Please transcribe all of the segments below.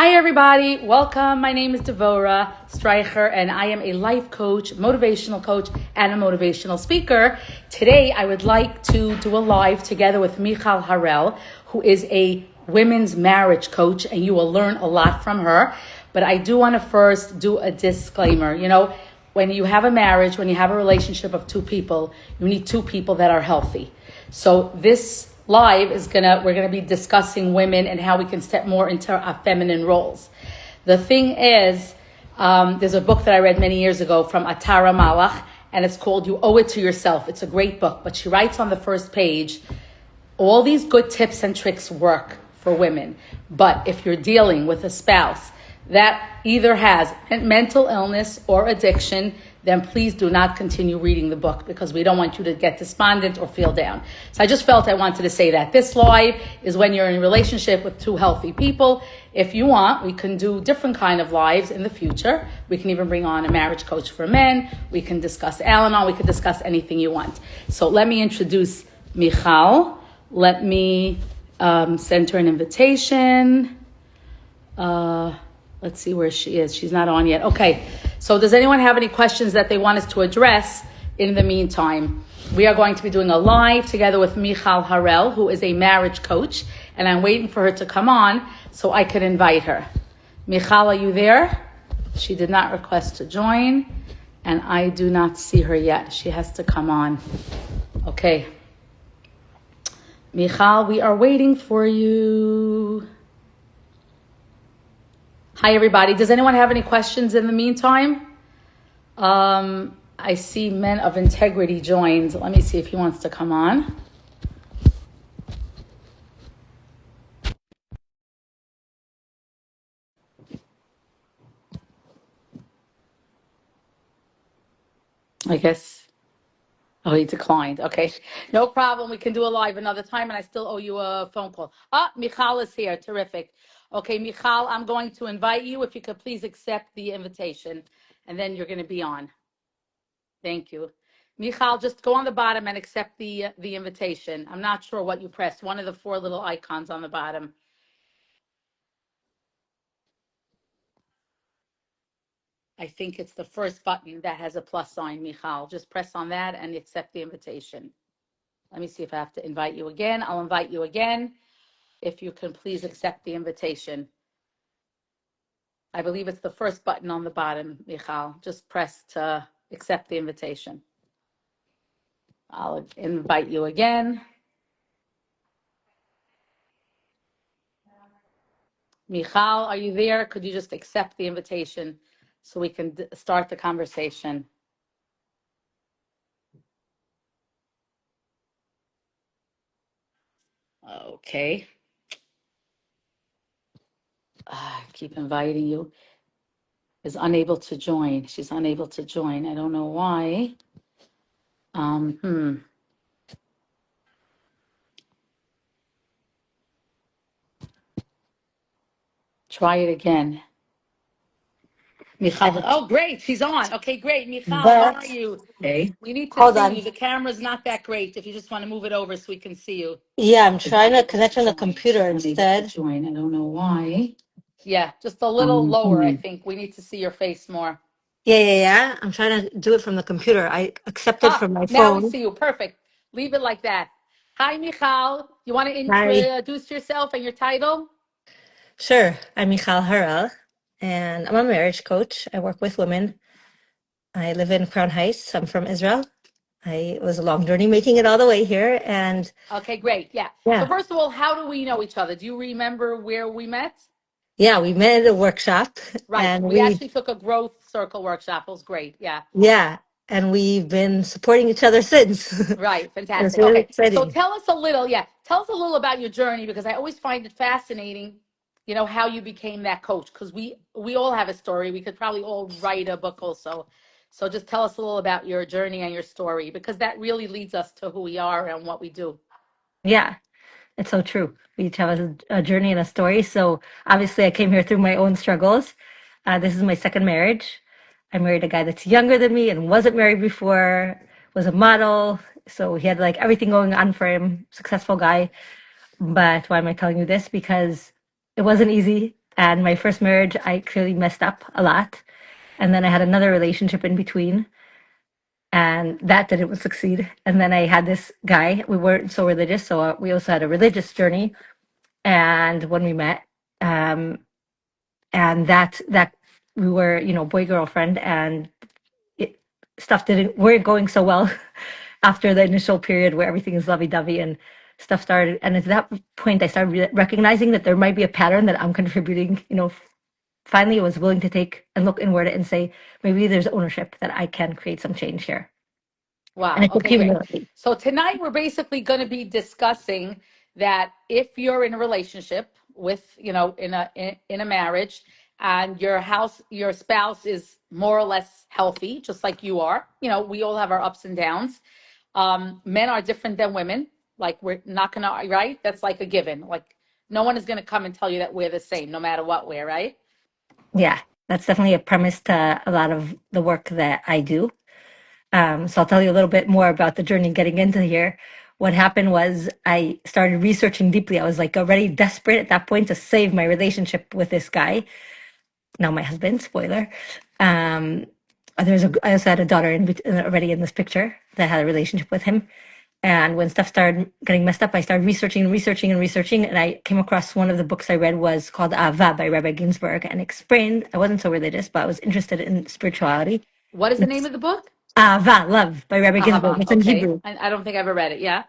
Hi, everybody. Welcome. My name is Devora Streicher, and I am a life coach, motivational coach, and a motivational speaker. Today, I would like to do a live together with Michal Harel, who is a women's marriage coach, and you will learn a lot from her. But I do want to first do a disclaimer. You know, when you have a marriage, when you have a relationship of two people, you need two people that are healthy. So this live we're gonna be discussing women and how we can step more into our feminine roles. The thing is, there's a book that I read many years ago from Atara Malach, and it's called You Owe It to Yourself. It's a great book, but she writes on the first page, all these good tips and tricks work for women, but if you're dealing with a spouse that either has mental illness or addiction, then please do not continue reading the book, because we don't want you to get despondent or feel down. So I just felt I wanted to say that. This live is when you're in a relationship with two healthy people. If you want, we can do different kind of lives in the future. We can even bring on a marriage coach for men. We can discuss Al-Anon. We can discuss anything you want. So let me introduce Michal. Let me send her an invitation. Let's see where she is. She's not on yet. Okay. So does anyone have any questions that they want us to address in the meantime? We are going to be doing a live together with Michal Harel, who is a marriage coach, and I'm waiting for her to come on so I can invite her. Michal, are you there? She did not request to join, and I do not see her yet. She has to come on. Okay. Michal, we are waiting for you. Hi, everybody. Does anyone have any questions in the meantime? I see Men of Integrity joined. Let me see if he wants to come on. I guess. Oh, he declined. Okay. No problem. We can do a live another time, and I still owe you a phone call. Michal is here. Terrific. Okay, Michal, I'm going to invite you. If you could please accept the invitation, and then you're going to be on. Thank you. Michal, just go on the bottom and accept the invitation. I'm not sure what you pressed. One of the four little icons on the bottom. I think it's the first button that has a plus sign, Michal. Just press on that and accept the invitation. Let me see if I have to invite you again. I'll invite you again. If you can please accept the invitation. I believe it's the first button on the bottom, Michal. Just press to accept the invitation. I'll invite you again. Michal, are you there? Could you just accept the invitation so we can start the conversation? Okay. I keep inviting you. Is unable to join. She's unable to join. I don't know why. Try it again. Michal. Oh, great. She's on. Okay, great. Michal, how are you? Okay. We need to Hold see on. you. The camera's not that great. If you just want to move it over so we can see you. Yeah, I'm trying to connect on the computer instead. Join. I don't know why. Yeah, just a little lower, I think. We need to see your face more. Yeah. I'm trying to do it from the computer. I accepted from my Now we phone. see you. Perfect. Leave it like that. Hi, Michal. You want to Hi. introduce yourself and your title? Sure. I'm Michal Harel, and I'm a marriage coach. I work with women. I live in Crown Heights. I'm from Israel. It was a long journey making it all the way here, and Okay, great. Yeah. So yeah, first of all, how do we know each other? Do you remember where we met? we met at a workshop, Right. and We actually took a growth circle workshop. It was great. Yeah. and we've been supporting each other since. Right. It's Fantastic. really Okay. So exciting. tell us a little, tell us a little about your journey, because I always find it fascinating, how you became that coach, because we all have a story. We could probably all write a book also. So just tell us a little about your journey and your story, because that really leads us to who we are and what we do. Yeah. It's so true. We each have a journey and a story. So obviously, I came here through my own struggles. This is my second marriage. I married a guy that's younger than me and wasn't married before, was a model. So he had like everything going on for him, successful guy. But why am I telling you this? Because it wasn't easy And my first marriage, I clearly messed up a lot. And then I had another relationship in between, and that didn't succeed. And then I had this guy. We weren't so religious, so we also had a religious journey. And when we met, um, and that we were, boy girlfriend, and it, stuff didn't weren't going so well after the initial period where everything is lovey dovey and stuff started. And at that point, I started recognizing that there might be a pattern that I'm contributing. Finally, I was willing to take and look inward and say, maybe there's ownership that I can create some change here. And Wow. it took Okay, great. humility. So tonight we're basically going to be discussing that if you're in a relationship with, in a marriage, and your spouse is more or less healthy, just like you are. We all have our ups and downs. Men are different than women. Like, we're not gonna, right? That's like a given. Like, no one is gonna come and tell you that we're the same, no matter what we're, right? Yeah, that's definitely a premise to a lot of the work that I do. So I'll tell you a little bit more about the journey getting into here. What happened was I started researching deeply. I was like already desperate at that point to save my relationship with this guy. Now my husband, spoiler. Um, I also had a daughter already in this picture that had a relationship with him. And when stuff started getting messed up, I started researching and researching and researching. And I came across one of the books I read was called Ava by Rabbi Ginsburg, and explained, I wasn't so religious, but I was interested in spirituality. What is the name It's of the book? Ava, Love by Rabbi Ginsburg. Ahava. It's in Okay. Hebrew. I don't think I ever read it. Yeah.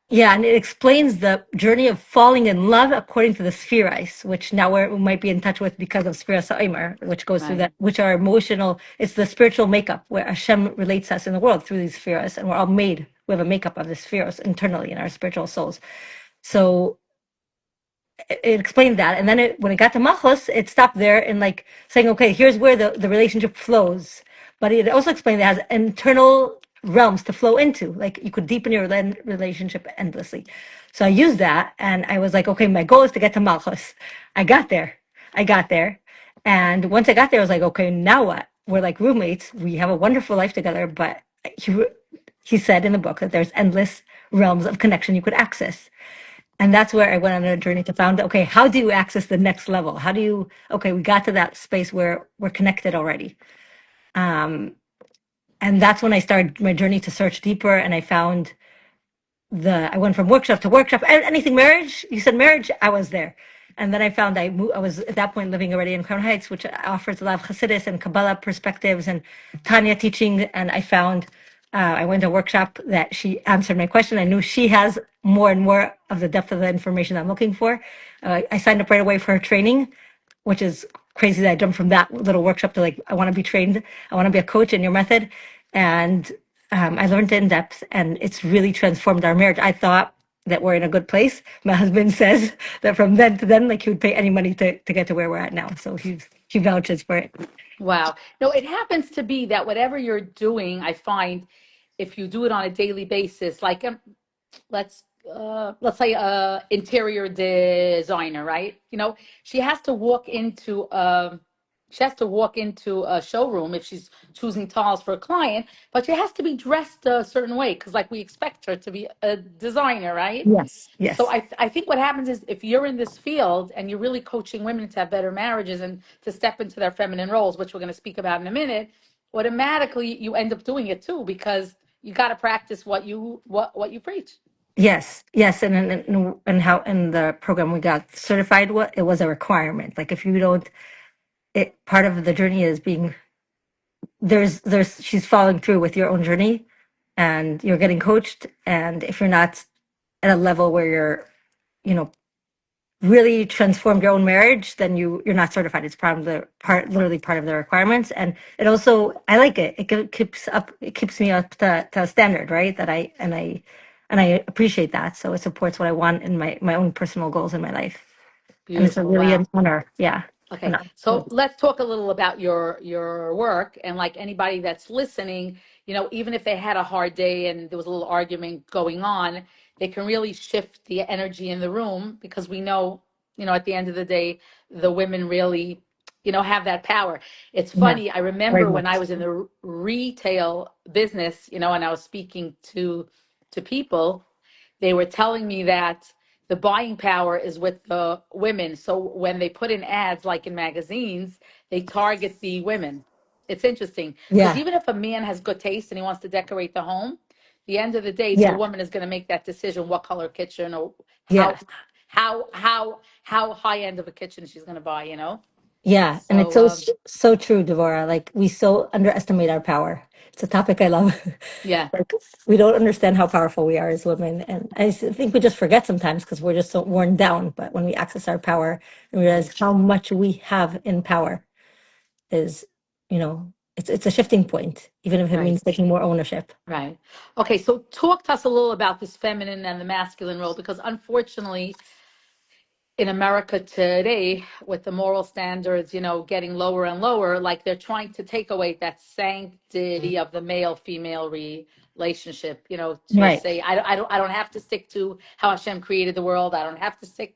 Yeah, and it explains the journey of falling in love according to the spheres, which now we might be in touch with because of Sphira Sa'imer, which goes through Right. that, which are emotional. It's the spiritual makeup where Hashem relates us in the world through these spheres, and we're all made. We have a makeup of the spheres internally in our spiritual souls. So it explained that, and then when it got to Machos, it stopped there and like saying, okay, here's where the relationship flows. But it also explained it has internal realms to flow into. Like you could deepen your relationship endlessly. So I used that, and I was like, okay, my goal is to get to Malchus. I got there. I got there. And once I got there, I was like, okay, now what? We're like roommates. We have a wonderful life together. But he, he said in the book that there's endless realms of connection you could access. And that's where I went on a journey to find, okay, how do you access the next level? How do you, okay, we got to that space where we're connected already. Um, and that's when I started my journey to search deeper, and I found I went from workshop to workshop. Anything marriage, you said marriage, I was there. And then I found I was at that point living already in Crown Heights, which offers a lot of Hasidus and Kabbalah perspectives and Tanya teaching. And I found I went to a workshop that she answered my question. I knew she has more and more of the depth of the information I'm looking for. I signed up right away for her training, which is crazy that I jumped from that little workshop to like, I want to be trained. I want to be a coach in your method. And I learned it in depth, and it's really transformed our marriage. I thought that we're in a good place. My husband says that from then to then, like he would pay any money to get to where we're at now. So he vouches for it. Wow. No, it happens to be that whatever you're doing, I find if you do it on a daily basis, like let's say interior designer, right? She has to walk into a showroom if she's choosing tiles for a client, but she has to be dressed a certain way because like we expect her to be a designer, right? Yes, So yes, I think what happens is if you're in this field and you're really coaching women to have better marriages and to step into their feminine roles, which we're going to speak about in a minute, automatically you end up doing it too because you got to practice what you preach. yes, yes. And how in the program we got certified, what it was a requirement. Like if you don't, it part of the journey is being there's she's following through with your own journey, and you're getting coached. And if you're not at a level where you're, you know, really transformed your own marriage, then you're not certified. It's literally part of the requirements. And it also, I like it. It keeps me up to a standard, right? And I appreciate that. So it supports what I want in my own personal goals in my life. And it's a Beautiful. really Wow. an honor. Yeah. An Okay, honor. so let's talk a little about your work, and like anybody that's listening, even if they had a hard day and there was a little argument going on, they can really shift the energy in the room because we know, at the end of the day, the women really, have that power. It's Yeah. funny, I Very remember when I much. was in the retail business, and I was speaking to people, they were telling me that the buying power is with the women. So when they put in ads, like in magazines, they target the women. It's interesting because Yeah. even if a man has good taste and he wants to decorate the home, the end of the day, the Yeah. woman is going to make that decision what color kitchen or Yeah. how high end of a kitchen she's going to buy. Yeah, and it's So so true, Devora. Like we so underestimate our power. It's a topic I love. yeah, Like we don't understand how powerful we are as women, and think we just forget sometimes because we're just so worn down. But when we access our power and right, realize how much we have in power, is it's a shifting point, even if it right. means taking more ownership. Right. Okay, so talk to us a little about this feminine and the masculine role, because unfortunately, in America today, with the moral standards, getting lower and lower, like they're trying to take away that sanctity of the male-female relationship, to Right. say, I don't have to stick to how Hashem created the world. I don't have to stick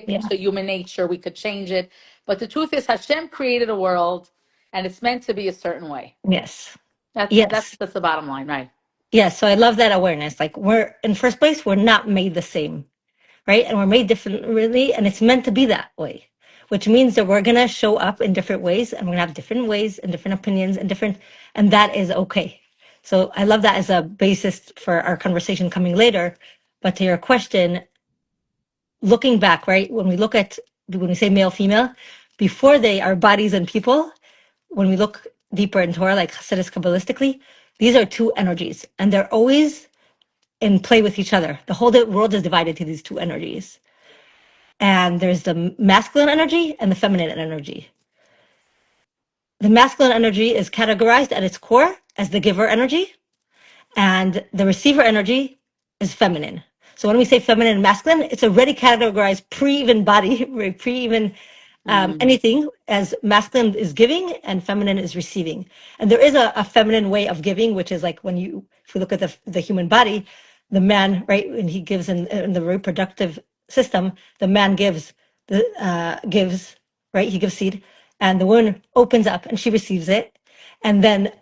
Yeah. to human nature. We could change it. But the truth is, Hashem created a world, and it's meant to be a certain way. Yes. That's that's Yes. that's the bottom line, right? Yes. So I love that awareness. Like we're in first place, we're not made the same. Right? And we're made differently, and it's meant to be that way, which means that we're gonna show up in different ways, and we're gonna have different ways and different opinions and that is okay. So I love that as a basis for our conversation coming later. But to your question, looking back, right? When we say male, female, before they are bodies and people, when we look deeper in Torah, like Hasidus Kabbalistically, these are two energies, and they're always in play with each other. The whole world is divided to these two energies. And there's the masculine energy and the feminine energy. The masculine energy is categorized at its core as the giver energy, and the receiver energy is feminine. So when we say feminine and masculine, it's already categorized pre-even body, pre-even Mm, anything, as masculine is giving and feminine is receiving. And there is a feminine way of giving, which is like if we look at the human body, the man, right, when he gives in the reproductive system, the man gives, right, he gives seed, and the woman opens up and she receives it, and then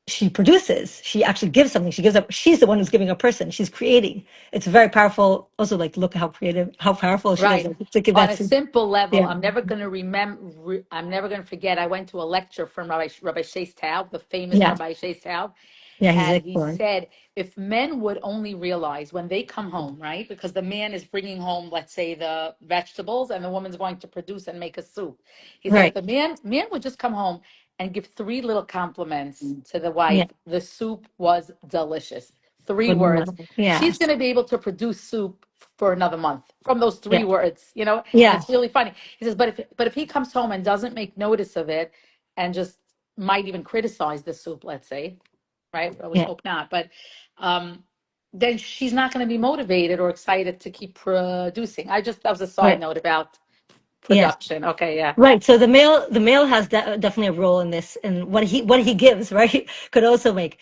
she produces, she actually gives something, she gives up, she's the one who's giving a person, she's creating. It's very powerful. Also, like, look how creative, how powerful she is, right. like, to give On that a seed. simple level, Yeah. I'm never going to remember. I'm never going to forget. I went to a lecture from Rabbi Shais Taub, the famous Yeah. Rabbi Shais Taub, Yeah, he's and he excellent. said if men would only realize when they come home, right? Because the man is bringing home, let's say, the vegetables, and the woman's going to produce and make a soup. He said if Right. the man would just come home and give three little compliments to the Yeah. wife, the soup was delicious. Three words. Phenomenal. She's going Yes. to be able to produce soup for another month from those three Yeah. words, and Yeah. it's really funny. He says, but if he comes home and doesn't make notice of it and just might even criticize the soup, let's say, right? I would Yeah. hope not, but um, then she's not going to be motivated or excited to keep producing. That was a side Right. note about Yes. production. Okay, yeah. Right. So the male has definitely a role in this, and what he gives, right, could also make.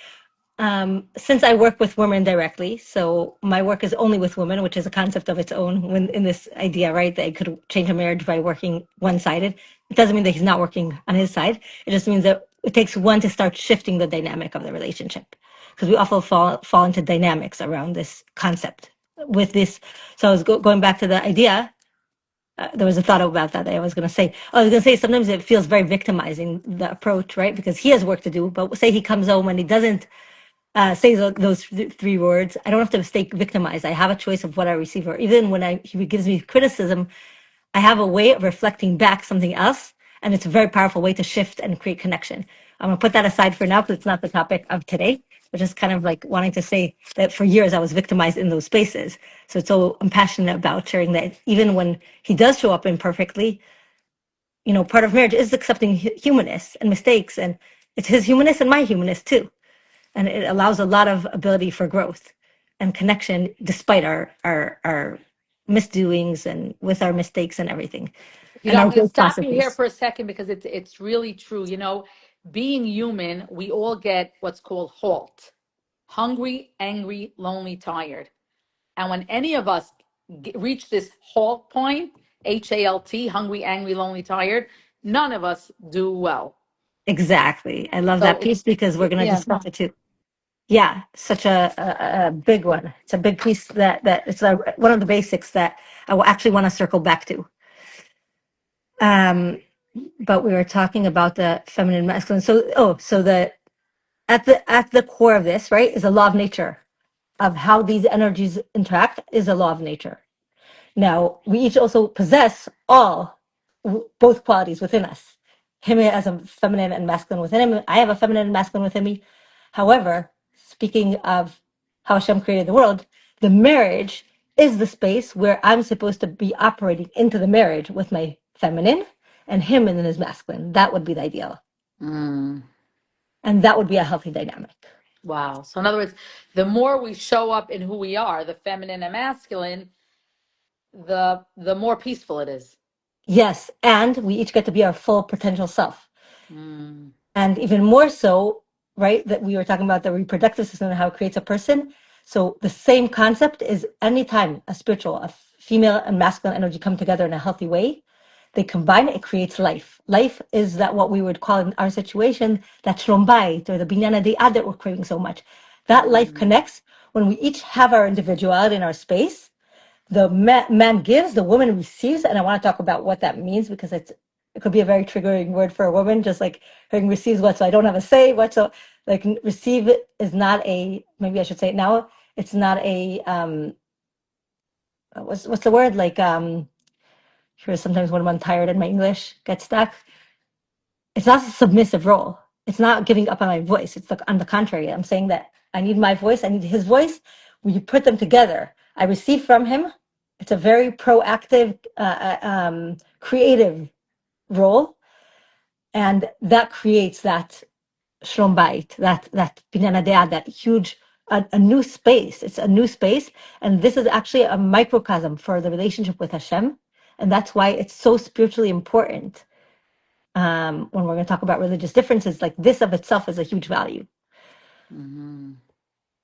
Since I work with women directly, so my work is only with women, which is a concept of its own. When in this idea, right, that it could change a marriage by working one-sided, it doesn't mean that he's not working on his side. It just means that it takes one to start shifting the dynamic of the relationship, because we often fall into dynamics around this concept with this. So I was going back to the idea. There was a thought about that I was going to say. I was going to say sometimes it feels very victimizing, the approach, right? Because he has work to do, but say he comes home and he doesn't say those three words. I don't have to stay victimized. I have a choice of what I receive, or even when he gives me criticism, I have a way of reflecting back something else, and it's a very powerful way to shift and create connection. I'm gonna put that aside for now because it's not the topic of today, but just kind of like wanting to say that for years I was victimized in those spaces. So I'm passionate about sharing that even when he does show up imperfectly, part of marriage is accepting humanness and mistakes, and it's his humanness and my humanness too, and it allows a lot of ability for growth and connection despite our misdoings and with our mistakes and everything and I'm our going to growth stop you here processes. for a second because it's really true. Being human, we all get what's called halt: hungry, angry, lonely, tired. And when any of us reach this halt point, HALT, hungry, angry, lonely, tired, none of us do well. Exactly. I love So that piece because we're going to yeah, discuss it too. Yeah, such a big one. It's a big piece that it's one of the basics that I will actually want to circle back to. But we were talking about the feminine masculine. So the at the core of this, right, is a law of nature of how these energies interact is a law of nature. Now, we each also possess both qualities within us. Him as a feminine and masculine within him. I have a feminine and masculine within me. However, speaking of how Hashem created the world, the marriage is the space where I'm supposed to be operating into the marriage with my feminine and him in his masculine. That would be the ideal. Mm. And that would be a healthy dynamic. Wow. So in other words, the more we show up in who we are, the feminine and masculine, the more peaceful it is. Yes. And we each get to be our full potential self. Mm. And even more so, right, that we were talking about the reproductive system and how it creates a person. So the same concept is anytime a female and masculine energy come together in a healthy way, they combine, it creates life. Life is that what we would call in our situation, that shalom bayit or the binyan ha'dei'ah that we're craving so much. That life Mm. connects when we each have our individuality in our space. The man gives, the woman receives, and I want to talk about what that means because it could be a very triggering word for a woman, just like hearing receives what, so I don't have a say, what, so like receive is not a, maybe I should say it now, it's not a, what's the word, like, sure, sometimes when I'm tired and my English gets stuck, it's not a submissive role. It's not giving up on my voice. It's like on the contrary. I'm saying that I need my voice. I need his voice. We put them together. I receive from him. It's a very proactive, creative role, and that creates that shalom bayit, that binyan ha'dei'ah, that huge, a new space. It's a new space, and this is actually a microcosm for the relationship with Hashem, and that's why it's so spiritually important. When we're going to talk about religious differences, like this of itself is a huge value Mm-hmm.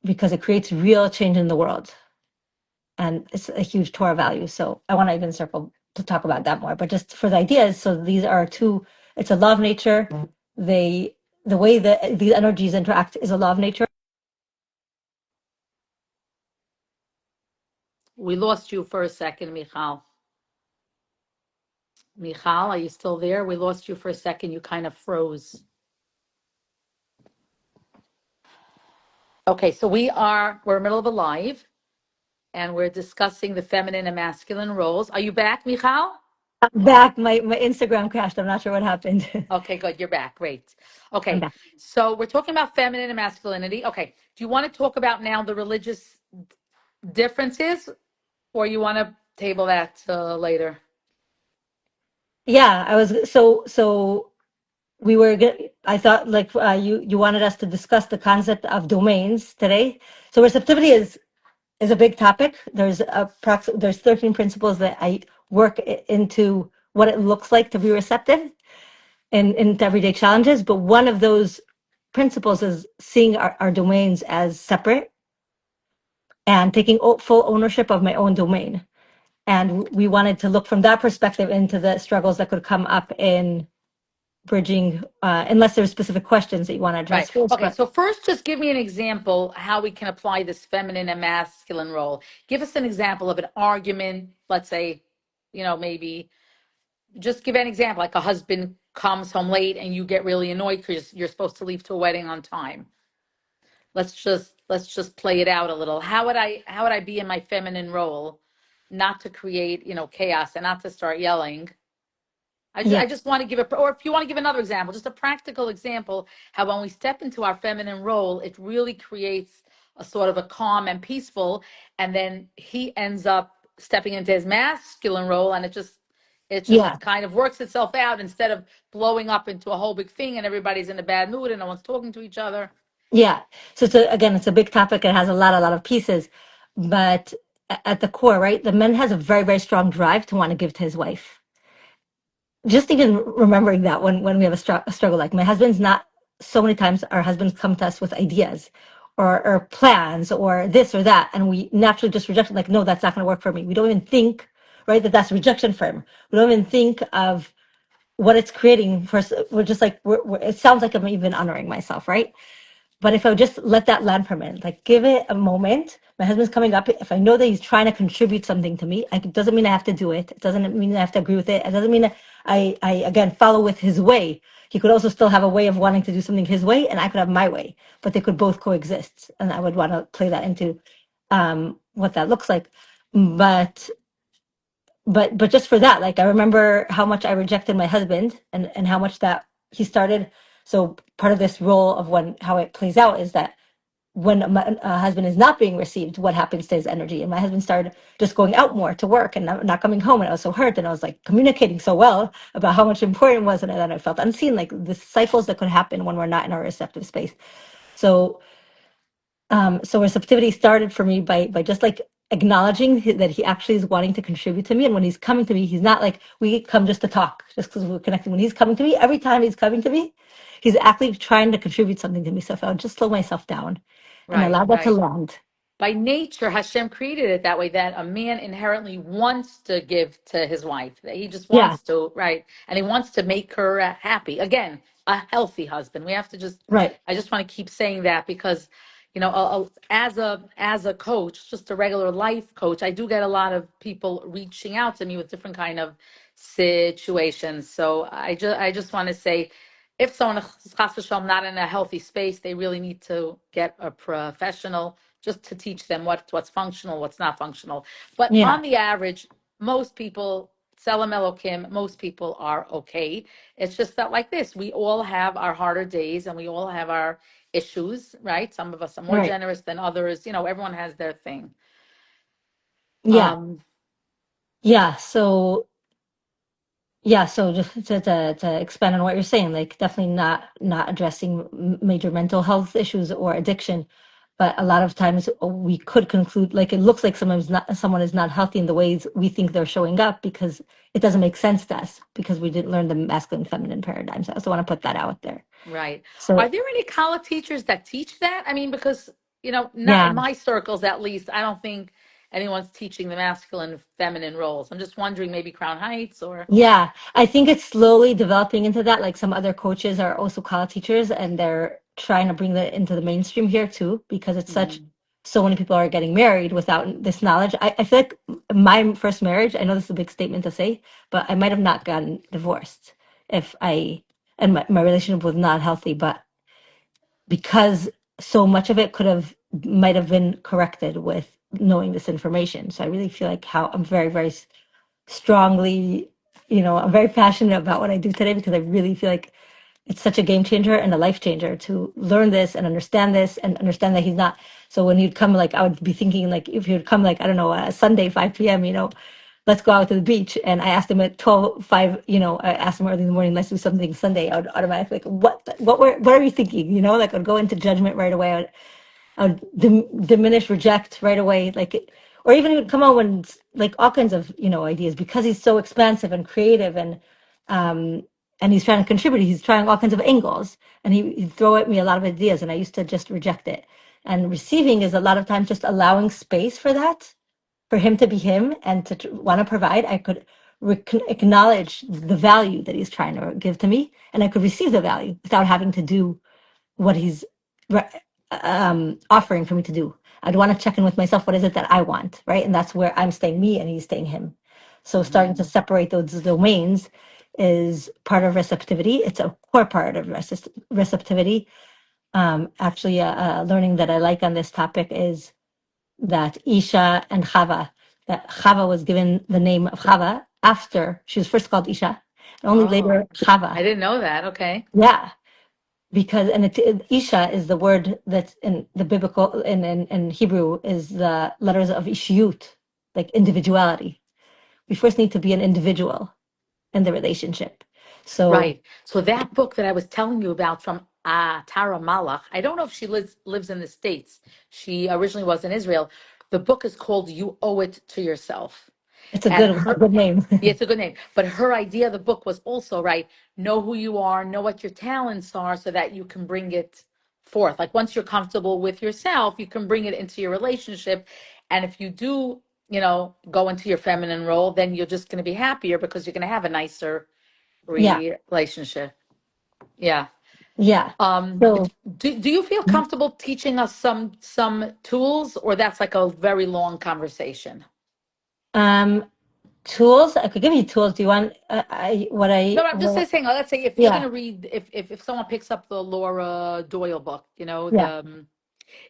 because it creates real change in the world. And it's a huge Torah value. So I want to even circle to talk about that more. But just for the ideas, so these are two, it's a law of nature. The way that these energies interact is a law of nature. We lost you for a second, Michal. Michal, are you still there? We lost you for a second. You kind of froze. Okay, so we're in the middle of a live and we're discussing the feminine and masculine roles. Are you back, Michal? I'm back. My Instagram crashed. I'm not sure what happened. Okay, good. You're back. Great. I'm Okay, back. so we're talking about feminine and masculinity. Okay, do you want to talk about now the religious differences or you want to table that later? Yeah, I was so we were I thought like you wanted us to discuss the concept of domains today. So receptivity is a big topic. There's 13 principles that I work into what it looks like to be receptive in everyday challenges. But one of those principles is seeing our domains as separate and taking full ownership of my own domain. And we wanted to look from that perspective into the struggles that could come up in bridging, unless there's specific questions that you want to address Right. first. Okay. But So first, just give me an example how we can apply this feminine and masculine role. Give us an example of an argument. Let's say, maybe just give an example, like a husband comes home late and you get really annoyed because you're supposed to leave to a wedding on time. Let's just play it out a little. How would I be in my feminine role, not to create, chaos and not to start yelling? I just, yeah, I just want to give or if you want to give another example, just a practical example, how when we step into our feminine role, it really creates a sort of a calm and peaceful, and then he ends up stepping into his masculine role, and it just yeah, kind of works itself out instead of blowing up into a whole big thing, and everybody's in a bad mood, and no one's talking to each other. yeah. So again, it's a big topic. It has a lot of pieces, but at the core, right, the man has a very, very strong drive to want to give to his wife. Just even remembering that when we have a struggle, like my husband's not, so many times our husbands come to us with ideas or plans or this or that, and we naturally just reject it, like, no, that's not going to work for me. We don't even think, right, that that's rejection for him. We don't even think of what it's creating for us. We're just like, it sounds like I'm even honoring myself, right? But if I would just let that land for a minute, like give it a moment, my husband's coming up. If I know that he's trying to contribute something to me, it doesn't mean I have to do it. It doesn't mean I have to agree with it. It doesn't mean that I again follow with his way. He could also still have a way of wanting to do something his way, and I could have my way, but they could both coexist. And I would want to play that into what that looks like. But but just for that, like I remember how much I rejected my husband and how much that he started. So part of this role of when how it plays out is that when my husband is not being received, what happens to his energy? And my husband started just going out more to work and not coming home. And I was so hurt. And I was like communicating so well about how much important it was. And then I felt unseen, like the cycles that could happen when we're not in our receptive space. So, so receptivity started for me by just like acknowledging that he actually is wanting to contribute to me. And when he's coming to me, he's not like, we come just to talk, just because we're connecting. When he's coming to me, every time he's coming to me, he's actually trying to contribute something to me. So if I would just slow myself down and Right, allow that to right. land. By nature, Hashem created it that way, that a man inherently wants to give to his wife. That he just Yeah, wants to, right? And he wants to make her happy. Again, a healthy husband. We have to just, right. I just want to keep saying that because, as a coach, just a regular life coach, I do get a lot of people reaching out to me with different kind of situations. So I just want to say, if someone is chas v'shalom, not in a healthy space, they really need to get a professional just to teach them what's functional, what's not functional. But Yeah, on the average, most people, Selam Elokim, most people are okay. It's just that like this, we all have our harder days and we all have our issues, right? Some of us are more right. generous than others. Everyone has their thing. Yeah, Um, yeah. So just to expand on what you're saying, like definitely not addressing major mental health issues or addiction, but a lot of times we could conclude like it looks like sometimes not someone is not healthy in the ways we think they're showing up because it doesn't make sense to us because we didn't learn the masculine feminine paradigms. I also want to put that out there. right. Are So there any college teachers that teach that? I mean, because, not in yeah. my circles at least, I don't think anyone's teaching the masculine feminine roles. I'm just wondering, maybe Crown Heights or. Yeah, I think it's slowly developing into that. Like some other coaches are also college teachers, and they're trying to bring that into the mainstream here too, because it's such Mhm. so many people are getting married without this knowledge. I feel like my first marriage, I know this is a big statement to say, but I might have not gotten divorced if I and my relationship was not healthy, but because so much of it could have might have been corrected with knowing this information. So I really feel like how I'm very, very strongly, I'm very passionate about what I do today because I really feel like it's such a game changer and a life changer to learn this and understand that he's not. So when he'd come, like, I would be thinking, like, if he would come, like, I don't know, Sunday, 5 p.m., let's go out to the beach. And I asked him at 12:05, I asked him early in the morning, let's do something Sunday. I would automatically, like, what are you thinking? Like, I'd go into judgment right away. Diminish, reject right away, or even he would come out when like all kinds of ideas because he's so expansive and creative um, and he's trying to contribute. He's trying all kinds of angles, and he'd throw at me a lot of ideas, and I used to just reject it. And receiving is a lot of times just allowing space for that, for him to be him and to want to provide. I could acknowledge the value that he's trying to give to me, and I could receive the value without having to do what he's offering for me to do. I'd want to check in with myself. What is it that I want, right? And that's where I'm staying me and he's staying him. So starting to Mhm. separate those domains is part of receptivity. It's a core part of receptivity. Actually, learning that I like on this topic is that Isha and Chava, that Chava was given the name of Chava after she was first called Isha, and only Oh, later Chava. I didn't know that. Okay. Yeah, because Isha is the word that's in the biblical in Hebrew is the letters of Ishiyut, like individuality. We first need to be an individual in the relationship. So Right. So that book that I was telling you about from Tara Malach, I don't know if she lives in the States. She originally was in Israel. The book is called You Owe It to Yourself. it's a And a her, good name. yeah, it's a good name. But her idea of the book was also, right, know who you are, know what your talents are so that you can bring it forth. Like once you're comfortable with yourself, you can bring it into your relationship. And if you do, go into your feminine role, then you're just going to be happier because you're going to have a nicer Yeah, relationship. Yeah. Yeah. So, Do you feel comfortable teaching us some tools, or that's like a very long conversation? um, tools. I could give you tools. Do you want? No, I'm just saying. Let's say if you're going Yeah. to read, if someone picks up the Laura Doyle book, Yeah.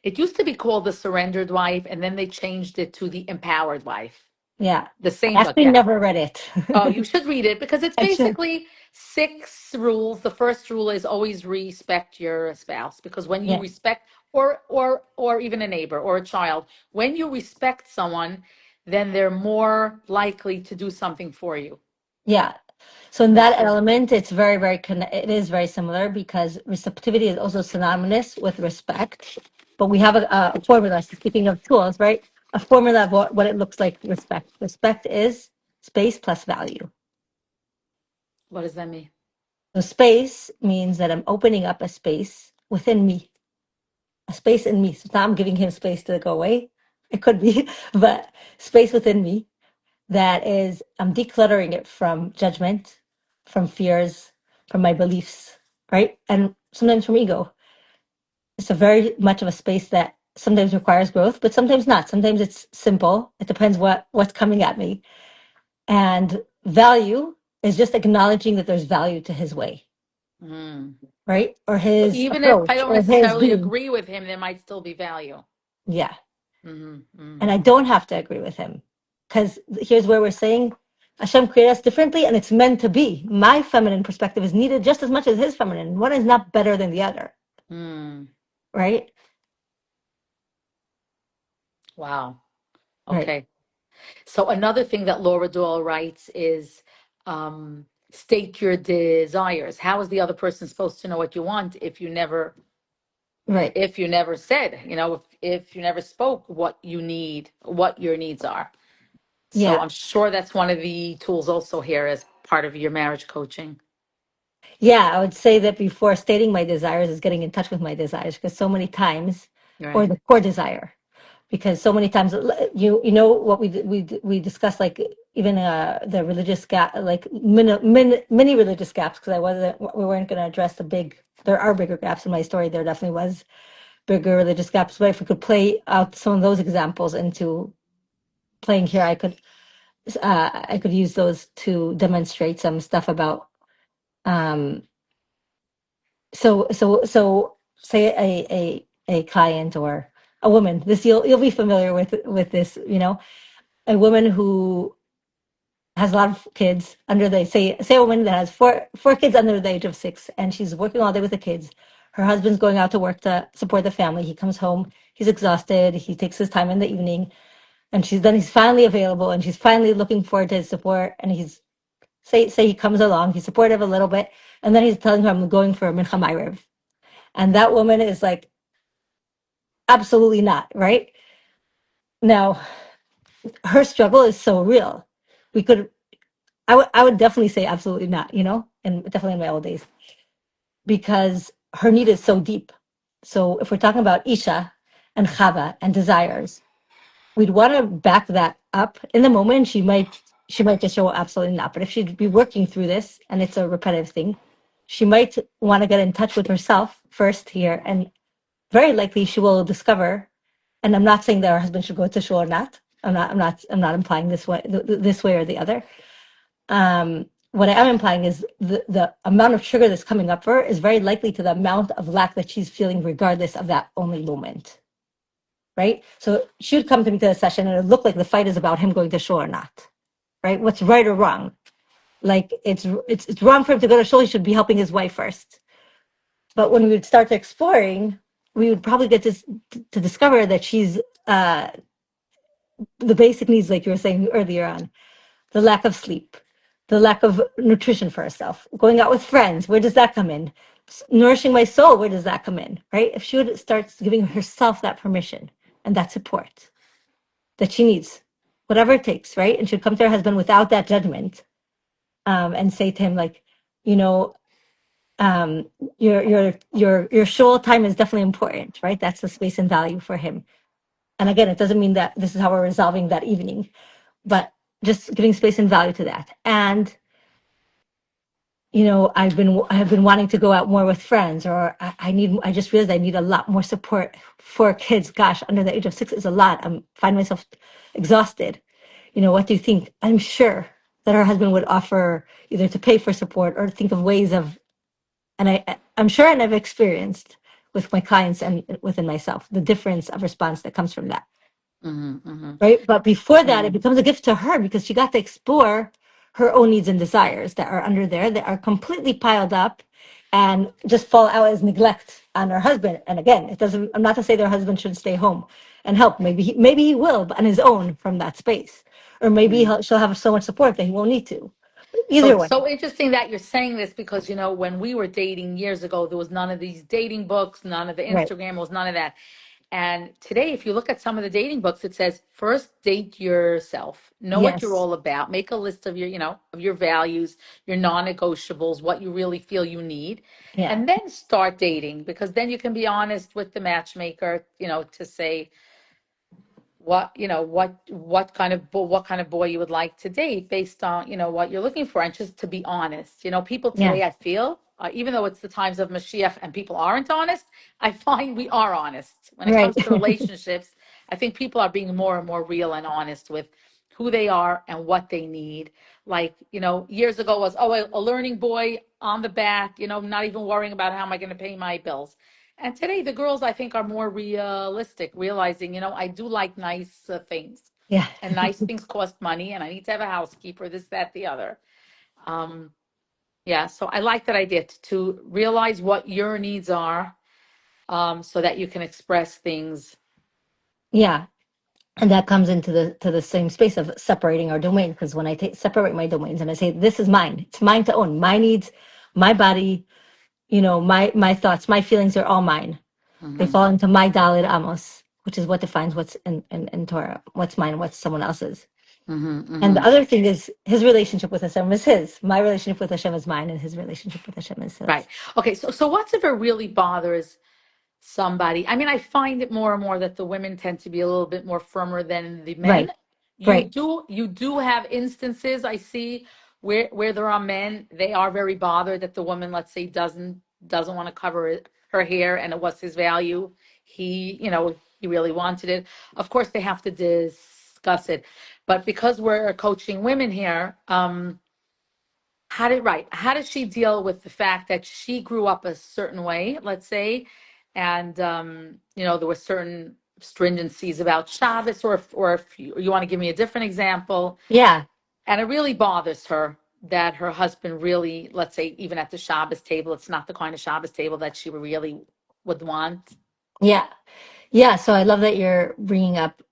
it used to be called The Surrendered Wife, and then they changed it to The Empowered Wife. Yeah. The I same book, actually yeah. never read it. Oh, you should read it because it's I should. basically six rules. The first rule is always respect your spouse, because when you Yeah. respect, or even a neighbor or a child, when you respect someone, then they're more likely to do something for you. Yeah. So in That's that true. element, it's it is very similar because receptivity is also synonymous with respect. But we have a formula. Speaking of tools, right? A formula of what it looks like. Respect. Respect is space plus value. What does that mean? So space means that I'm opening up a space within me, a space in me. So now I'm giving him space to go away. It could be, but space within me that is, I'm decluttering it from judgment, from fears, from my beliefs, right? And sometimes from ego. It's a very much of a space that sometimes requires growth, but sometimes not. Sometimes it's simple. It depends what's coming at me. And value is just acknowledging that there's value to his way, Mm. right? Or So his even if I approach don't or his necessarily being. agree with him, there might still be value. Yeah. Mm-hmm. And I don't have to agree with him. Because here's where we're saying Hashem created us differently and it's meant to be. My feminine perspective is needed just as much as his feminine. One is not better than the other, Mm. right? Wow. Right. Okay. So another thing that Laura Doyle writes is, state your desires. How is the other person supposed to know what you want Right. if you never said, if you never spoke what you need, what your needs are? So Yeah. I'm sure that's one of the tools also here as part of your marriage coaching. Yeah. I would say that before stating my desires is getting in touch with my desires because so many times, or Right. the core desire, because so many times you know what we discussed, like even the religious gap, like mini religious gaps, because I wasn't we weren't going to address there are bigger gaps in my story. There definitely was bigger religious gaps, but if we could play out some of those examples into playing here, I could use those to demonstrate some stuff about um so say a client or a woman, this you'll be familiar with this, a woman who has a lot of kids under the say a woman that has four kids under the age of 6, and she's working all day with the kids. Her husband's going out to work to support the family. He comes home, he's exhausted, he takes his time in the evening, and he's finally available, and she's finally looking forward to his support, and he's say he comes along, he's supportive a little bit, and then he's telling her, I'm going for a mincha ma'ariv. And that woman is like, absolutely not, right? Now, her struggle is so real. We could I would definitely say absolutely not, and definitely in my old days, because her need is so deep. So if we're talking about Isha and Chava and desires, we'd want to back that up. In the moment, she might just show absolutely not. But if she'd be working through this and it's a repetitive thing, she might want to get in touch with herself first here, and very likely she will discover. And I'm not saying that her husband should go to shul or not. I'm not implying this way or the other. What I am implying is the amount of sugar that's coming up for her is very likely to the amount of lack that she's feeling, regardless of that only moment. Right? So she would come to me to the session and it would look like the fight is about him going to shul or not. Right? What's right or wrong? Like it's wrong for him to go to shul. He should be helping his wife first. But when we would start exploring, we would probably get to discover that she's the basic needs, like you were saying earlier on, the lack of sleep, the lack of nutrition for herself, going out with friends, where does that come in? Nourishing my soul, where does that come in? Right? If she would start giving herself that permission and that support that she needs, whatever it takes, right? And she'd come to her husband without that judgment, and say to him, like, you know, um, your shul time is definitely important, right? That's the space and value for him. And again, it doesn't mean that this is how we're resolving that evening, but just giving space and value to that. And I have been wanting to go out more with friends, or I just realized I need a lot more support for kids. Gosh, under the age of 6 is a lot. I find myself exhausted. What do you think? I'm sure that her husband would offer either to pay for support or think of ways of, and I'm sure, and I've experienced with my clients and within myself, the difference of response that comes from that. Mm-hmm, mm-hmm, Right? But before that, it mm-hmm. becomes a gift to her because she got to explore her own needs and desires that are under there, that are completely piled up and just fall out as neglect on her husband. And again, it doesn't, I'm not to say their husband should stay home and help. Maybe he will, but on his own from that space. Or maybe she'll have so much support that he won't need to. Either So way. so interesting that you're saying this because when we were dating years ago, there was none of these dating books, none of the Right. Instagram, was none of that. And today, if you look at some of the dating books, it says first date yourself, know what you're Yes. all about, make a list of your values, your non-negotiables, what you really feel you need, Yeah. and then start dating because then you can be honest with the matchmaker, to say what kind of boy you would like to date based on what you're looking for, and just to be honest. People Yeah. today, I feel, even though it's the times of Mashiach and people aren't honest, I find we are honest when it Right. comes to relationships. I think people are being more and more real and honest with who they are and what they need. Like, years ago was, oh, a learning boy on the back, not even worrying about how am I going to pay my bills. And today, the girls, I think, are more realistic, realizing, I do like nice things. Yeah. And nice things cost money, and I need to have a housekeeper, this, that, the other. Um, yeah, so I like that idea to realize what your needs are, so that you can express things. Yeah. And that comes into the same space of separating our domain. Because when I separate my domains and I say, this is mine, it's mine to own, my needs, my body, my thoughts, my feelings are all mine. They Hmm. fall into my Dalit Amos, which is what defines what's in Torah, what's mine, what's someone else's. Hmm. And the Hmm. other thing is his relationship with Hashem is his. My relationship with Hashem is mine, and his relationship with Hashem is Right. his. Okay. So what's if it really bothers somebody? I mean, I find it more and more that the women tend to be a little bit more firmer than the men. Right, You right. do you do have instances I see where there are men, they are very bothered that the woman, let's say, doesn't want to cover her hair, and it was his value. He really wanted it. Of course, they have to discuss it, but because we're coaching women here, how does she deal with the fact that she grew up a certain way, let's say, and there were certain stringencies about Shabbos, or if you want to give me a different example, Yeah, and it really bothers her that her husband really, let's say, even at the Shabbos table, it's not the kind of Shabbos table that she really would want. yeah. Yeah, so I love that you're bringing up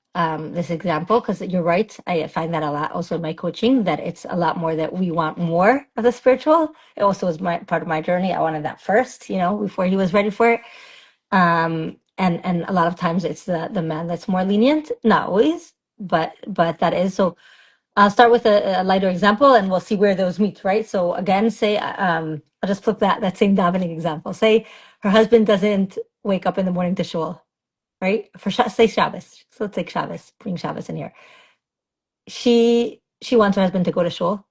this example because you're right. I find that a lot also in my coaching, that it's a lot more that we want more of the spiritual. It also was my part of my journey. I wanted that first, before he was ready for it. And a lot of times it's the man that's more lenient, not always, but that is so. I'll start with a lighter example, and we'll see where those meet. Right. So again, say I'll just flip that same davening example. Say her husband doesn't wake up in the morning to shul, right? Say Shabbos. So let's take Shabbos, bring Shabbos in here. She wants her husband to go to shul,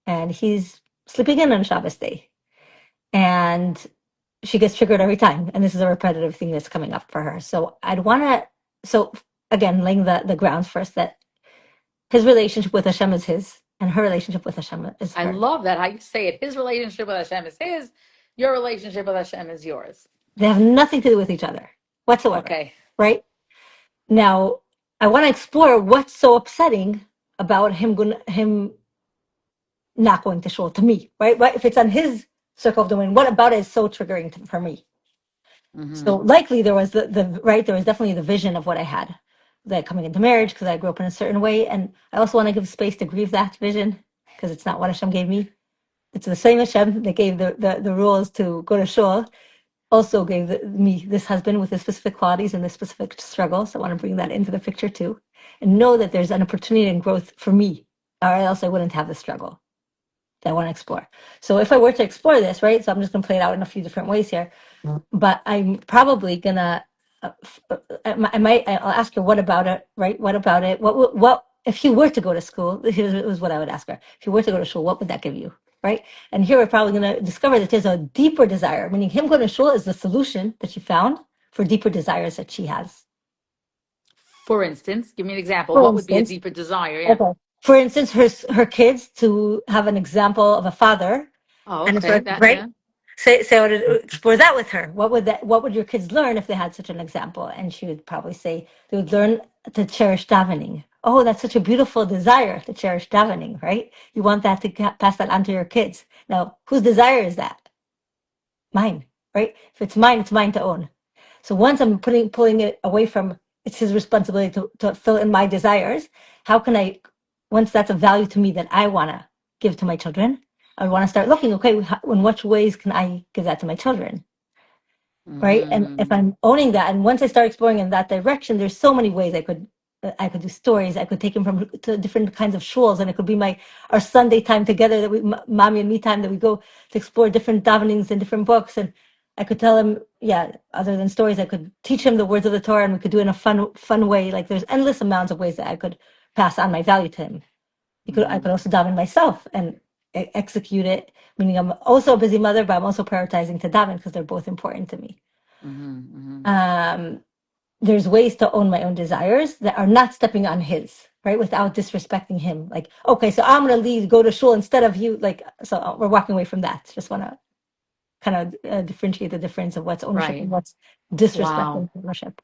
and he's sleeping in on Shabbos day, and she gets triggered every time. And this is a repetitive thing that's coming up for her. So I'd want to. So again, laying the grounds first, that his relationship with Hashem is his, and her relationship with Hashem is I her. love that how you say it. His relationship with Hashem is his. Your relationship with Hashem is yours. They have nothing to do with each other whatsoever, Okay. right? Now, I want to explore what's so upsetting about him not going to shul to me, right? Right? If it's on his circle of domain, what about it is so triggering for me? So Hmm. likely there was there was definitely the vision of what I had, that coming into marriage, because I grew up in a certain way, and I also want to give space to grieve that vision because it's not what Hashem gave me. It's the same Hashem that gave the rules to go to shul, also gave me this husband with the specific qualities and the specific struggles. I want to bring that into the picture too, and know that there's an opportunity and growth for me, or else I wouldn't have the struggle that I want to explore. So if I were to explore this, right? So I'm just going to play it out in a few different ways here, but I'm probably gonna. I'll ask her, what about it, right? What about it? What if you were to go to school? Here's was what I would ask her. If you were to go to school, what would that give you? right? And here we're probably going to discover that there's a deeper desire, meaning him going to shul is the solution that she found for deeper desires that she has. For instance, give me an example. For What would be a instance, deeper desire? Yeah. okay. For instance, her kids to have an example of a father, Oh, and okay. for That, right. yeah. Say I would explore that with her. What would your kids learn if they had such an example? And she would probably say they would learn to cherish davening. Oh, that's such a beautiful desire to cherish davening, right? You want that to pass that on to your kids. Now, whose desire is that? Mine, right? If it's mine to own. So once I'm pulling it away from it's his responsibility to fill in my desires, how can I, once that's a value to me that I want to give to my children, I want to start looking, okay, in what ways can I give that to my children? Right? And if Mm-hmm. I'm owning that, and once I start exploring in that direction, there's so many ways I could do stories. I could take him from to different kinds of shuls, and it could be our Sunday time together that mommy and me time that we go to explore different davenings and different books. And I could tell him, yeah, other than stories, I could teach him the words of the Torah, and we could do it in a fun way. Like there's endless amounts of ways that I could pass on my value to him. I Mm-hmm. could also daven myself and execute it. Meaning, I'm also a busy mother, but I'm also prioritizing to daven because they're both important to me. Mm-hmm. Mm-hmm. Um, there's ways to own my own desires that are not stepping on his, right? Without disrespecting him. Like, okay, so I'm going to leave, go to shul instead of you. Like, so we're walking away from that. Just want to kind of differentiate the difference of what's ownership and Right. what's Wow. disrespecting ownership.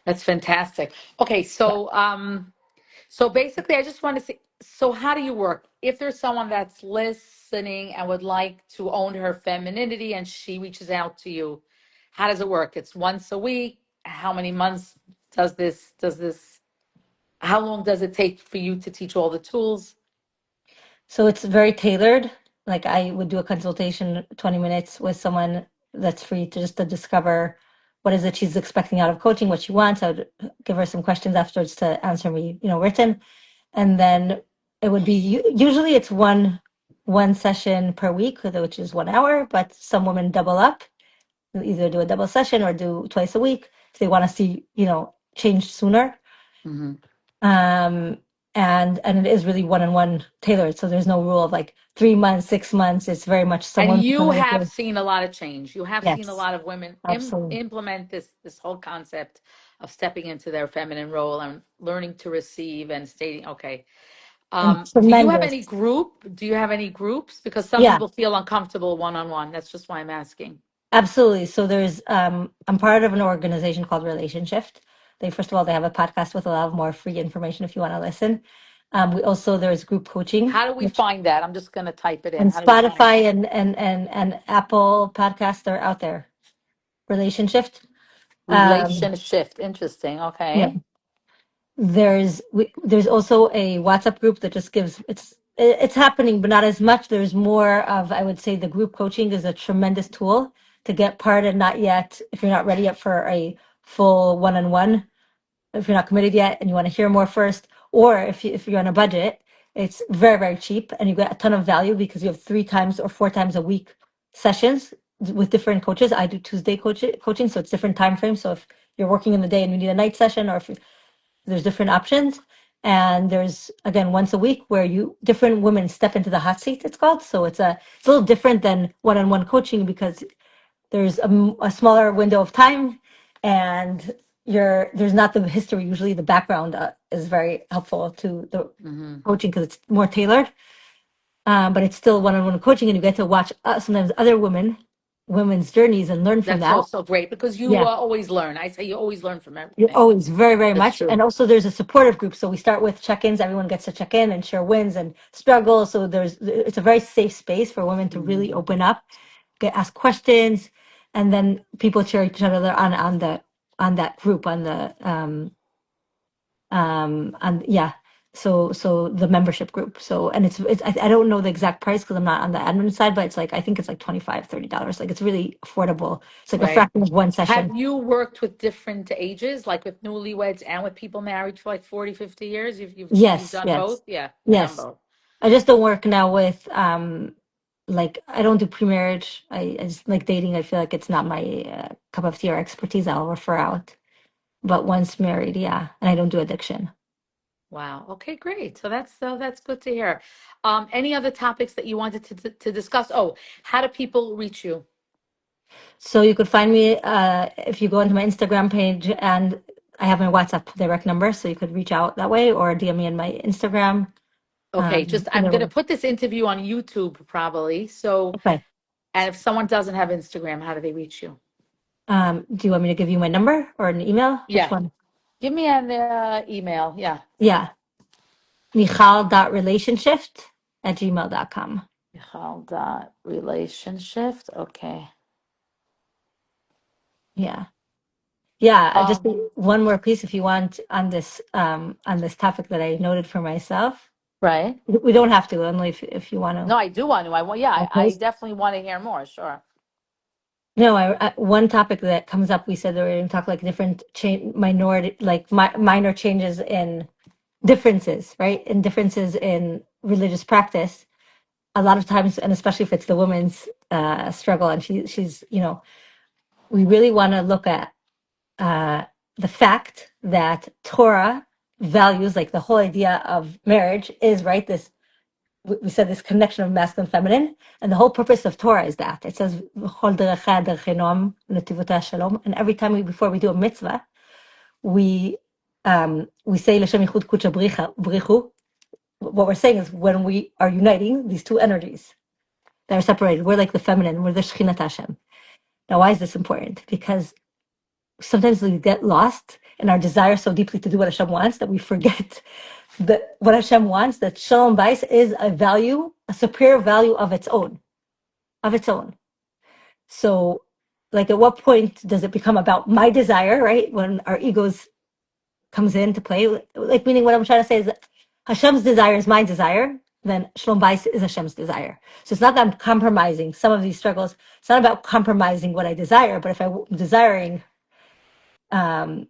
That's fantastic. Okay, Yeah. so basically I just want to say, so how do you work? If there's someone that's listening and would like to own her femininity and she reaches out to you, how does it work? It's once a week. How many months does this how long does it take for you to teach all the tools? So it's very tailored. Like I would do a consultation, 20 minutes with someone that's free to just to discover what is it she's expecting out of coaching, what she wants. I would give her some questions afterwards to answer me, written. And then it would be usually it's one session per week, which is 1 hour, but some women double up. They'll either do a double session or do twice a week if they want to see, change sooner. Hmm. Um, and it is really one-on-one tailored. So there's no rule of like 3 months, 6 months. It's very much And someone. you have seen a lot of change. You have seen a Yes, lot of women absolutely. implement this whole concept of stepping into their feminine role and learning to receive and stating, okay. And Do you have tremendous. any group? Do you have any groups? Because some Yeah. people feel uncomfortable one on one. That's just why I'm asking. Absolutely. So there's I'm part of an organization called Relationship. First of all they have a podcast with a lot of more free information if you want to listen. We also there's group coaching, How do we which find that? I'm just going to type it in. and How do we find it? Spotify and Apple podcasts are out there. Relationship. Um, Relation shift. Interesting. yeah. Okay. There's also a WhatsApp group that just gives it's happening, but not as much. There's more of I would say the group coaching is a tremendous tool to get part and not yet if you're not ready yet for a full one-on-one. If you're not committed yet and you want to hear more first, or if you're on a budget, it's very very cheap and you get a ton of value because you have 3 times or 4 times a week sessions with different coaches. I do Tuesday coaching, so it's different time frames. So if you're working in the day and you need a night session, or if there's different options. And there's again once a week where you different women step into the hot seat, it's called. So it's a little different than one-on-one coaching because there's a smaller window of time and there's not the history. Usually the background is very helpful to the Hmm. coaching because it's more tailored. But it's still one-on-one coaching and you get to watch sometimes other women's journeys and learn from That's that. also great because you Yeah. always learn. I say you always learn from You everything. always very, very That's much. And true. also there's a supportive group. So we start with check-ins. Everyone gets to check in and share wins and struggles. So it's a very safe space for women to Hmm. really open up, get ask questions, and then people cheer each other on that group on yeah. So the membership group. So and it's I don't know the exact price because I'm not on the admin side, but it's like I think it's like $25-30. Like it's really affordable. It's like a Right. fraction of one session. Have you worked with different ages, like with newlyweds and with people married for like 40, 50 years? You've Yes, done yes, both? Yeah, you've done yes. both. I just don't work now with like I don't do pre-marriage. I just like dating. I feel like it's not my cup of tea or expertise. I'll refer out. But once married, yeah, and I don't do addiction. Wow. Okay, great. So that's good to hear. Any other topics that you wanted to discuss? Oh, how do people reach you? So you could find me if you go into my Instagram page, and I have my WhatsApp direct number, so you could reach out that way or DM me on my Instagram. Okay, just I'm Either gonna way. put this interview on YouTube probably. So, Okay. and if someone doesn't have Instagram, how do they reach you? Do you want me to give you my number or an email? Which Yeah, one? give me an email. Yeah, Yeah. Michal.relationship at gmail.com. Michal dot relationship. Okay. Yeah. Yeah. Just Um, one more piece if you want on this topic that I noted for myself. right. We don't have to, only if you want No, to. I do want to. I want. Yeah, I Okay. definitely want to hear more. Sure. No, one topic that comes up, we said that we're going to talk like different minority, like minor changes in differences, right? In differences in religious practice. A lot of times, and especially if it's the woman's struggle, and she's, we really want to look at uh, the fact that Torah values, like the whole idea of marriage is, right, this, we said this connection of masculine and feminine, and the whole purpose of Torah is that it says "V'chol derecha derechei noam v'netivotah shalom," and every time before we do a mitzvah, we say L'Shem Yichud Kudsha Brichu. What we're saying is when we are uniting these two energies that are separated, we're like the feminine, we're the Shechinat Hashem. Now, why is this important? Because sometimes we get lost in our desire so deeply to do what Hashem wants that we forget that what Hashem wants, that Shalom Bais is a value, a superior value of its own, of its own. So, like, at what point does it become about my desire, right? When our egos comes into play, like, meaning what I'm trying to say is that Hashem's desire is my desire, then Shalom Bais is Hashem's desire. So it's not that I'm compromising some of these struggles. It's not about compromising what I desire, but if I'm desiring um,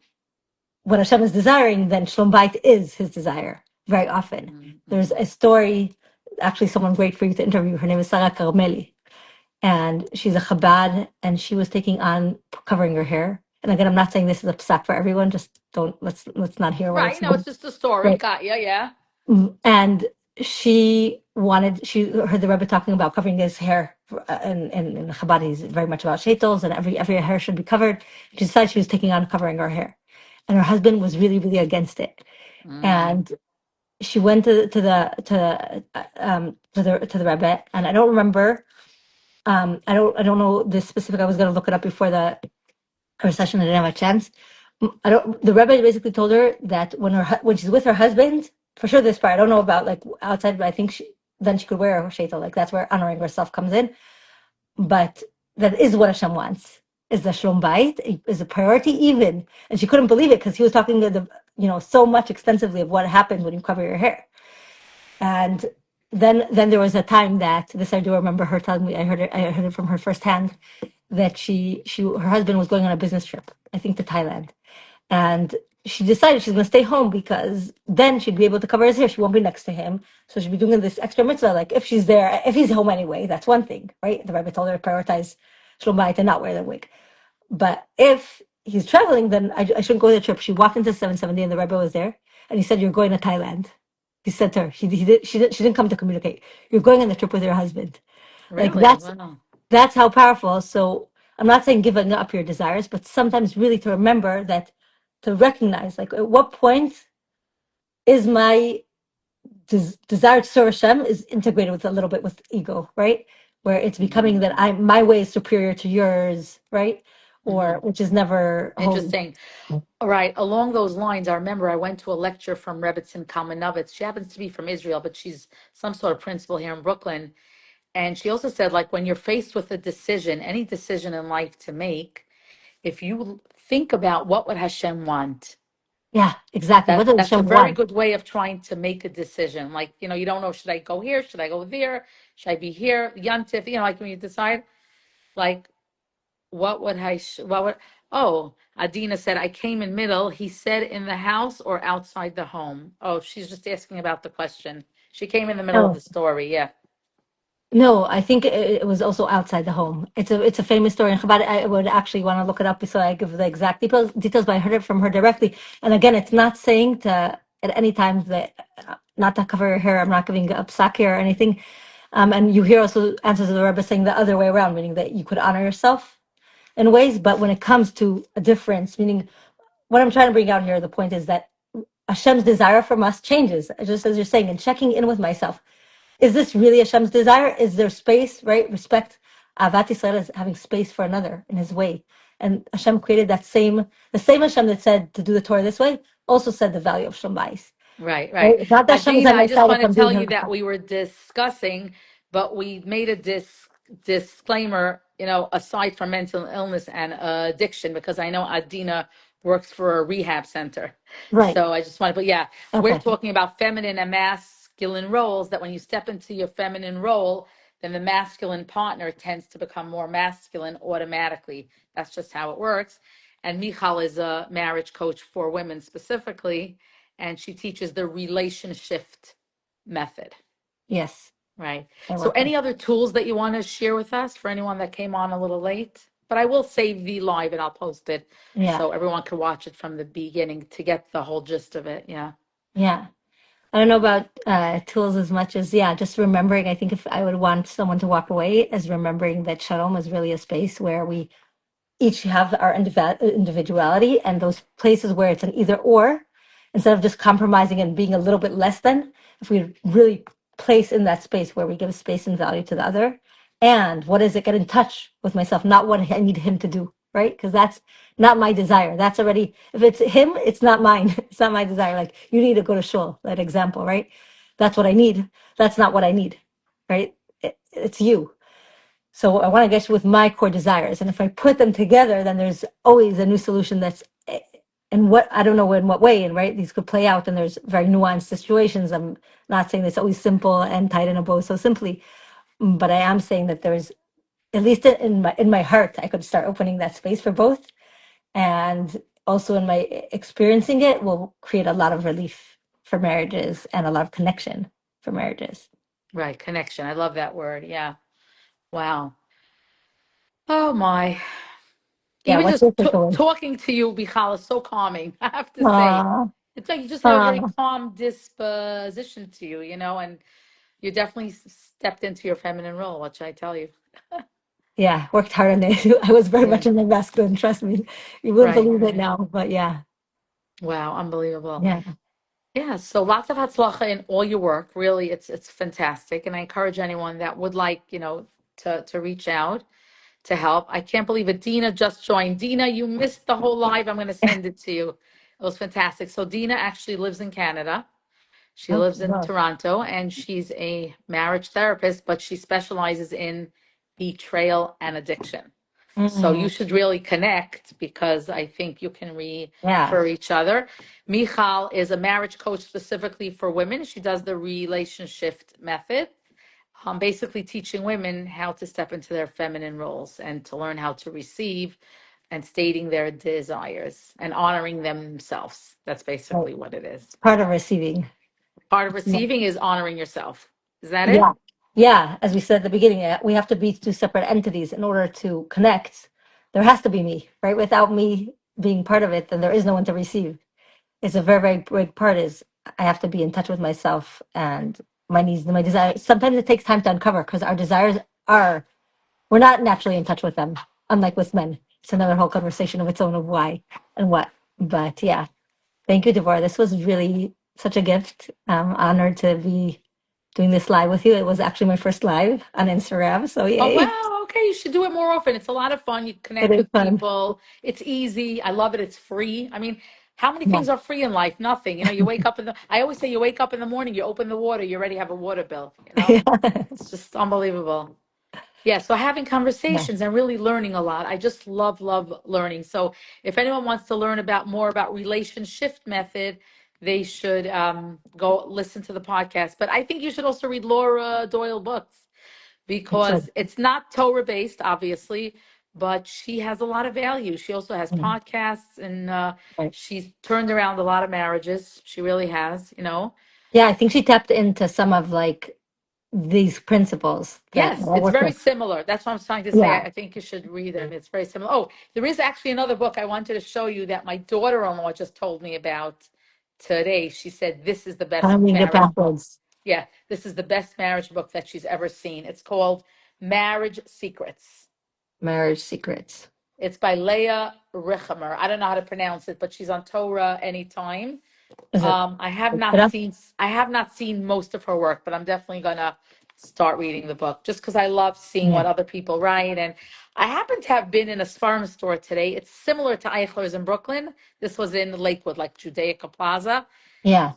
what Hashem is desiring, then Shalom Bait is his desire very often. There's Mm-hmm. a story, actually, someone great for you to interview. Her name is Sarah Carmeli, and she's a Chabad, and she was taking on covering her hair. And again, I'm not saying this is a psak for everyone. Just don't let's not hear what Right. it's No, it's just a story. right. Got ya. Yeah. And she heard the Rebbe talking about covering his hair, and in Chabad he's very much about shaitels, and every hair should be covered. She decided she was taking on covering her hair, and her husband was really really against it. Mm. And she went to the Rebbe, and I don't remember. I don't know the specific. I was going to look it up before the her session. I didn't have a chance. I don't. The Rebbe basically told her that when she's with her husband, for sure this part I don't know about like outside, but I think then she could wear a sheitel. Like that's where honoring herself comes in. But that is what Hashem wants. Is the shalom bayit is a priority even, and she couldn't believe it because he was talking to the so much extensively of what happens when you cover your hair. And then there was a time that this I do remember her telling me. I heard it from her firsthand that her husband was going on a business trip, I think to Thailand, and she decided she's going to stay home because then she'd be able to cover his hair. She won't be next to him, so she'd be doing this extra mitzvah. Like if she's there, if he's home anyway, that's one thing, right? The Rebbe told her to prioritize shalom bayit and not wear the wig. But if he's traveling, then I shouldn't go on the trip. She walked into 770 and the Rebbe was there, and he said, "You're going to Thailand." He said to her, she didn't come to communicate. You're going on the trip with your husband. Like Really? Wow. that's how powerful. So I'm not saying giving up your desires, but sometimes really to remember that, to recognize like at what point is my desire to serve Hashem is integrated with a little bit with ego, right? Where it's becoming that my way is superior to yours, right? Mm-hmm. Or which is never holy. Interesting. All right. Along those lines, I remember I went to a lecture from Rebbetzin Kalmanovitz. She happens to be from Israel, but she's some sort of principal here in Brooklyn. And she also said, like, when you're faced with a decision, any decision in life to make, if you think about what would Hashem want, Yeah, exactly. What does that's a Hashem very want? good way of trying to make a decision. Like, you don't know, should I go here? Should I go there? Should I be here? Yantif, like when you decide, like, what would, oh, Adina said, I came in middle. He said in the house or outside the home? Oh, she's just asking about the question. She came in the middle of No, the story. Yeah. no. I think it was also outside the home. It's a famous story in Chabad. I would actually want to look it up so I give the exact details. But I heard it from her directly. And again, it's not saying to at any time that not to cover your hair. I'm not giving up sake or anything. And you hear also answers of the Rebbe saying the other way around, meaning that you could honor yourself in ways. But when it comes to a difference, meaning what I'm trying to bring out here, the point is that Hashem's desire from us changes, just as you're saying, and checking in with myself. Is this really Hashem's desire? Is there space, right? Respect. Avat Yisrael is having space for another in his way. And Hashem created the same Hashem that said to do the Torah this way, also said the value of Shalom Bayis. Right, Right? right. It's not that Hashem's Adina, on I my just side if want to I'm doing tell him. you that we were discussing, but we made a disclaimer, aside from mental illness and addiction, because I know Adina works for a rehab center. Right. So I just want to, but yeah, we're Okay. talking about feminine and masculine roles, that when you step into your feminine role, then the masculine partner tends to become more masculine automatically. That's just how it works. And Michal is a marriage coach for women specifically, and she teaches the relationship method, Yes. right? I So, work with. any other tools that you want to share with us for anyone that came on a little late? But I will save the live and I'll post it Yeah. so everyone can watch it from the beginning to get the whole gist of it. Yeah. Yeah. I don't know about tools as much as, yeah, just remembering. I think if I would want someone to walk away, as remembering that Shalom is really a space where we each have our individuality, and those places where it's an either or, instead of just compromising and being a little bit less than, if we really place in that space where we give space and value to the other. And what is it? Get in touch with myself, not what I need him to do, right? Because that's not my desire. That's already, if it's him, it's not mine. It's not my desire. Like, you need to go to shul, that example, right? That's what I need. That's not what I need, right? It's you. So I want to get with my core desires. And if I put them together, then there's always a new solution that's in what, I don't know in what way, and right, these could play out, and there's very nuanced situations. I'm not saying it's always simple and tied in a bow so simply, but I am saying that there's, at least in my heart, I could start opening that space for both. And also in my experiencing it will create a lot of relief for marriages and a lot of connection for marriages. Right. Connection. I love that word. Yeah. Wow. Oh my. Yeah, Even what's just your takeaway? talking to you, Michal, is so calming. I have to say, Ah, it's like you just have a very ah. calm disposition to you, and you definitely stepped into your feminine role. What should I tell you? Yeah, worked hard on it. I was very Yeah. much in my masculine, trust me. You wouldn't Right, believe it right. now, but yeah, Wow, unbelievable. yeah, Yeah, so lots of hatzlacha in all your work. Really, it's fantastic, and I encourage anyone that would like, to reach out to help. I can't believe it. Dina just joined. Dina, you missed the whole live. I'm going to send it to you. It was fantastic. So Dina actually lives in Canada. She oh, lives in wow. Toronto, and she's a marriage therapist, but she specializes in betrayal and addiction. So you Mm, should really connect, because I think you can yeah, refer each other. Michal is a marriage coach specifically for women. She does the relationship method, basically teaching women how to step into their feminine roles and to learn how to receive and stating their desires and honoring themselves. That's right. basically what it is. It's part of receiving. Part of Yeah, receiving is honoring yourself. Is that it? yeah, yeah. As we said at the beginning, we have to be two separate entities in order to connect. There has to be me, right? Without me being part of it, then there is no one to receive. It's a very, very big part. Is I have to be in touch with myself and my needs and my desires. Sometimes it takes time to uncover because our desires are, we're not naturally in touch with them, unlike with men. It's another whole conversation of its own of why and what. But yeah, thank you, Devorah. This was really such a gift. I'm honored to be doing this live with you. It was actually my first live on Instagram. So Oh, yay. wow. Okay. You should do it more often. It's a lot of fun. You It connect is with fun. people. It's easy. I love it. It's free. I mean, how many Yeah. things are free in life? Nothing. You wake up I always say you wake up in the morning, you open the water, you already have a water bill. It's just unbelievable. Yeah, so having Yeah. conversations and really learning a lot. I just love, love learning. So if anyone wants to learn about more about relationship method, they should go listen to the podcast. But I think you should also read Laura Doyle books, It should. because it's not Torah based, obviously, but she has a lot of value. She also has Mm, podcasts, and right. she's turned around a lot of marriages. She really has. Yeah, I think she tapped into some of like these principles that Yes, I it's work very with. similar. That's what I'm trying to say. Yeah. I think you should read it. It's very similar. Oh, there is actually another book I wanted to show you that my daughter-in-law just told me about. today, she said this is the best I'm reading it marriage book. backwards. Yeah, this is the best marriage book that she's ever seen. It's called Marriage Secrets. Marriage Secrets. It's by Leah Richemer. I don't know how to pronounce it, but she's on Torah anytime. Is it? I have not seen most of her work, but I'm definitely gonna start reading the book just because I love seeing Yeah. what other people write. And I happen to have been in a farm store today. It's similar to Eichler's in Brooklyn. This was in Lakewood, like Judaica Plaza. Yeah.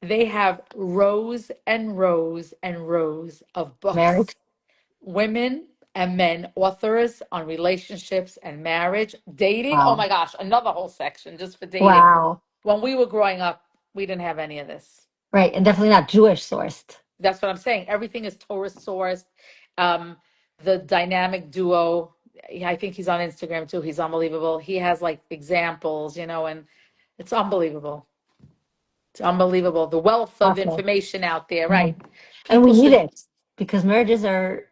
They have rows and rows and rows of books, Marriage. women and men, authors on relationships and marriage, dating. Oh Wow. my gosh, another whole section just for dating. Wow. When we were growing up, we didn't have any of this. Right. And definitely not Jewish sourced. That's what I'm saying. Everything is Torah sourced. Um, the dynamic duo, I think he's on Instagram too. He's unbelievable. He has like examples, and it's unbelievable. It's unbelievable. The wealth of Awesome. information out there, Yeah. right? And we People need should, it because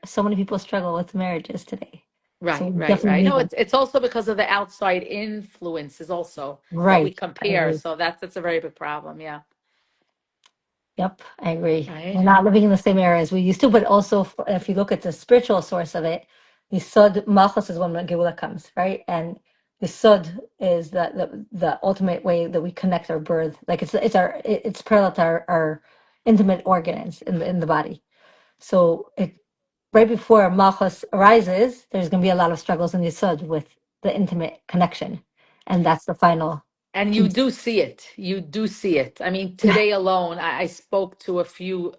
so many people struggle with marriages today. So right, we right, definitely right. need No, them. it's also because of the outside influences also that we Right. I compare. agree. So that's a very big problem. Yeah. Yep, I agree. We're Right. not living in the same era as we used to, but also if you look at the spiritual source of it, the Sod Malchus is when the Geula comes, right? And the Sod is the ultimate way that we connect our birth. Like it's parallel to our intimate organs in the body. So right before Malchus arises, there's going to be a lot of struggles in the Sod with the intimate connection, and that's the final And you piece. do see it. You do see it. I mean, Yeah, today alone, I spoke to a few,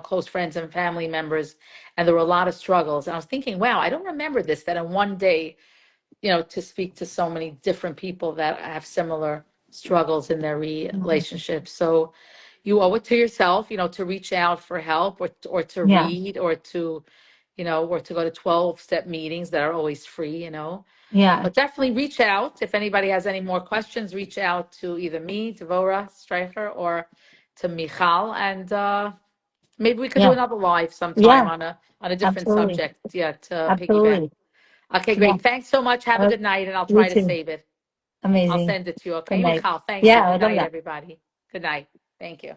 close friends and family members, and there were a lot of struggles. And I was thinking, wow, I don't remember this, that in one day, to speak to so many different people that have similar struggles in their relationships. So you owe it to yourself, to reach out for help or to yeah, read or to go to 12-step meetings that are always free. yeah, But definitely reach out. If anybody has any more questions, reach out to either me, Devora Streicher, or to Michal, and maybe we could do yeah, another live sometime yeah. on a different Absolutely, subject. Yeah, to piggyback. absolutely. Okay, Yeah. great. Thanks so much. Have a Uh, good night, and I'll you try to too. save it. I'll Amazing. send it to you. Good Okay, night. Michal. Thank you. Yeah, I Good love night, that. everybody. Good night. Thank you.